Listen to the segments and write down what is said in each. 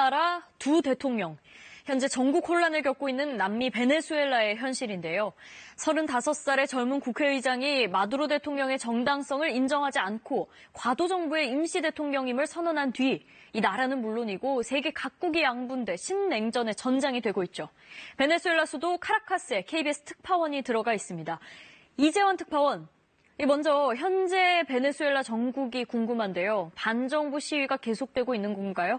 나라 두 대통령. 현재 전국 혼란을 겪고 있는 남미 베네수엘라의 현실인데요. 35살의 젊은 국회의장이 마두로 대통령의 정당성을 인정하지 않고 과도 정부의 임시 대통령임을 선언한 뒤 이 나라는 물론이고 세계 각국이 양분돼 신냉전의 전장이 되고 있죠. 베네수엘라 수도 카라카스에 KBS 특파원이 들어가 있습니다. 이재원 특파원, 먼저 현재 베네수엘라 정국이 궁금한데요. 반정부 시위가 계속되고 있는 건가요?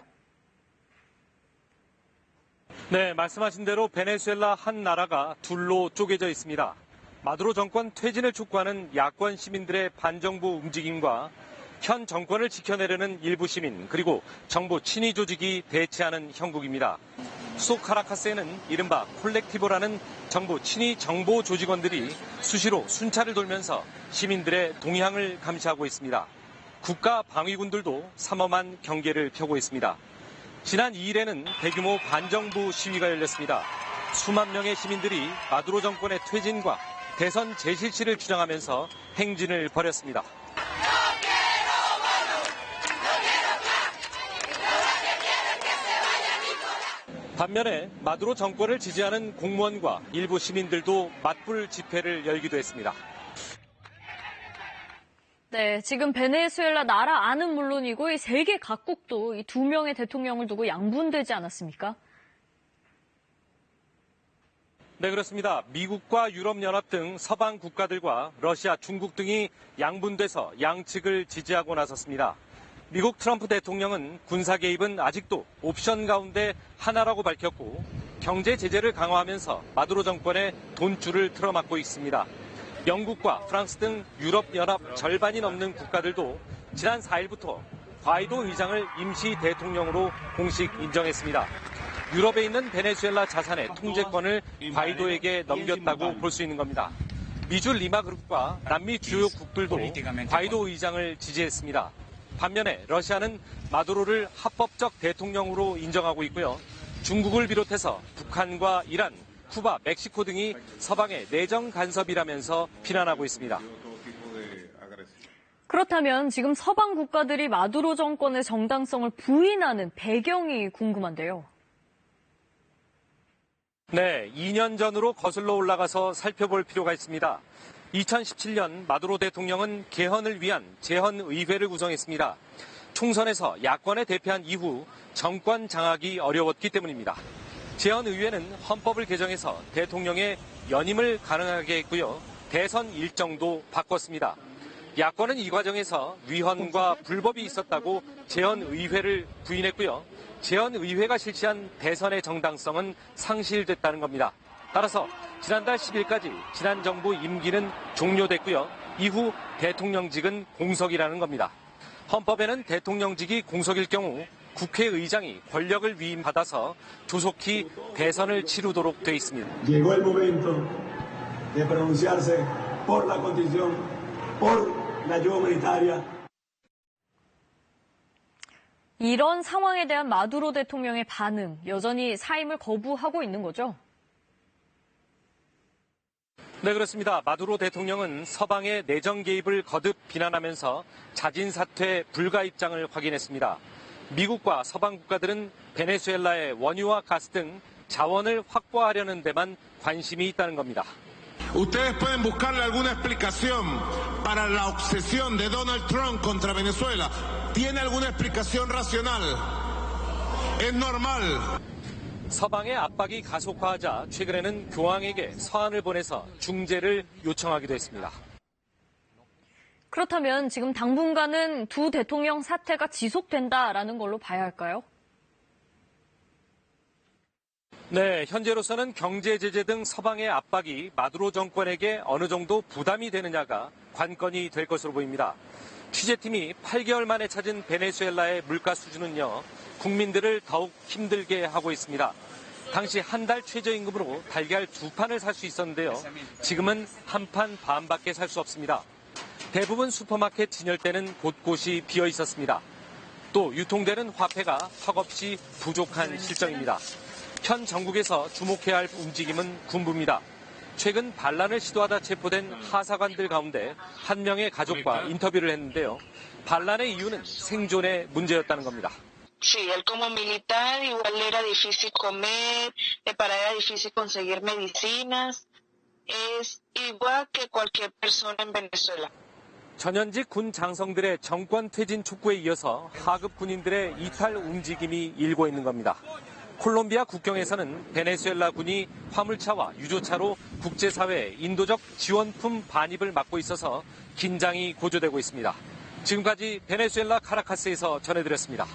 네, 말씀하신 대로 베네수엘라 한 나라가 둘로 쪼개져 있습니다. 마두로 정권 퇴진을 촉구하는 야권 시민들의 반정부 움직임과 현 정권을 지켜내려는 일부 시민, 그리고 정부 친위 조직이 대치하는 형국입니다. 수도 카라카스에는 이른바 콜렉티보라는 정부 친위 정보 조직원들이 수시로 순찰을 돌면서 시민들의 동향을 감시하고 있습니다. 국가 방위군들도 삼엄한 경계를 펴고 있습니다. 지난 2일에는 대규모 반정부 시위가 열렸습니다. 수만 명의 시민들이 마두로 정권의 퇴진과 대선 재실시를 주장하면서 행진을 벌였습니다. 반면에 마두로 정권을 지지하는 공무원과 일부 시민들도 맞불 집회를 열기도 했습니다. 네, 지금 베네수엘라 나라 안은 물론이고 이 세계 각국도 이 두 명의 대통령을 두고 양분되지 않았습니까? 네, 그렇습니다. 미국과 유럽연합 등 서방 국가들과 러시아, 중국 등이 양분돼서 양측을 지지하고 나섰습니다. 미국 트럼프 대통령은 군사 개입은 아직도 옵션 가운데 하나라고 밝혔고 경제 제재를 강화하면서 마두로 정권의 돈줄을 틀어막고 있습니다. 영국과 프랑스 등 유럽연합 절반이 넘는 국가들도 지난 4일부터 과이도 의장을 임시 대통령으로 공식 인정했습니다. 유럽에 있는 베네수엘라 자산의 통제권을 과이도에게 넘겼다고 볼 수 있는 겁니다. 미주 리마 그룹과 남미 주요 국들도 과이도 의장을 지지했습니다. 반면에 러시아는 마두로를 합법적 대통령으로 인정하고 있고요. 중국을 비롯해서 북한과 이란, 쿠바, 멕시코 등이 서방의 내정 간섭이라면서 비난하고 있습니다. 그렇다면 지금 서방 국가들이 마두로 정권의 정당성을 부인하는 배경이 궁금한데요. 네, 2년 전으로 거슬러 올라가서 살펴볼 필요가 있습니다. 2017년 마두로 대통령은 개헌을 위한 재헌의회를 구성했습니다. 총선에서 야권에 대패한 이후 정권 장악이 어려웠기 때문입니다. 재헌의회는 헌법을 개정해서 대통령의 연임을 가능하게 했고요. 대선 일정도 바꿨습니다. 야권은 이 과정에서 위헌과 불법이 있었다고 재헌의회를 부인했고요. 재헌의회가 실시한 대선의 정당성은 상실됐다는 겁니다. 따라서 지난달 10일까지 지난 정부 임기는 종료됐고요. 이후 대통령직은 공석이라는 겁니다. 헌법에는 대통령직이 공석일 경우 국회의장이 권력을 위임받아서 조속히 대선을 치르도록 돼 있습니다. Llegó el momento de pronunciarse por la Constitución, por la ayuda humanitaria. 이런 상황에 대한 마두로 대통령의 반응, 여전히 사임을 거부하고 있는 거죠? 네, 그렇습니다. 마두로 대통령은 서방의 내정 개입을 거듭 비난하면서 자진 사퇴 불가 입장을 확인했습니다. 미국과 서방 국가들은 베네수엘라의 원유와 가스 등 자원을 확보하려는 데만 관심이 있다는 겁니다. Ustedes pueden buscarle alguna explicación para la obsesión de Donald Trump contra Venezuela. ¿Tiene alguna explicación racional? Es normal. 서방의 압박이 가속화하자 최근에는 교황에게 서한을 보내서 중재를 요청하기도 했습니다. 그렇다면 지금 당분간은 두 대통령 사태가 지속된다라는 걸로 봐야 할까요? 네, 현재로서는 경제 제재 등 서방의 압박이 마두로 정권에게 어느 정도 부담이 되느냐가 관건이 될 것으로 보입니다. 취재팀이 8개월 만에 찾은 베네수엘라의 물가 수준은요, 국민들을 더욱 힘들게 하고 있습니다. 당시 한 달 최저임금으로 달걀 2판을 살 수 있었는데요. 지금은 한 판 반밖에 살 수 없습니다. 대부분 슈퍼마켓 진열대는 곳곳이 비어 있었습니다. 또 유통되는 화폐가 턱없이 부족한 실정입니다. 현 정국에서 주목해야 할 움직임은 군부입니다. 최근 반란을 시도하다 체포된 하사관들 가운데 한 명의 가족과 인터뷰를 했는데요. 반란의 이유는 생존의 문제였다는 겁니다. Sí, él como militar igual era difícil comer, para él era difícil conseguir medicinas. Es igual que cualquier persona en Venezuela. 전현직 군 장성들의 정권 퇴진 촉구에 이어서 하급 군인들의 이탈 움직임이 일고 있는 겁니다. 콜롬비아 국경에서는 베네수엘라 군이 화물차와 유조차로 국제사회의 인도적 지원품 반입을 막고 있어서 긴장이 고조되고 있습니다. 지금까지 베네수엘라 카라카스에서 전해드렸습니다.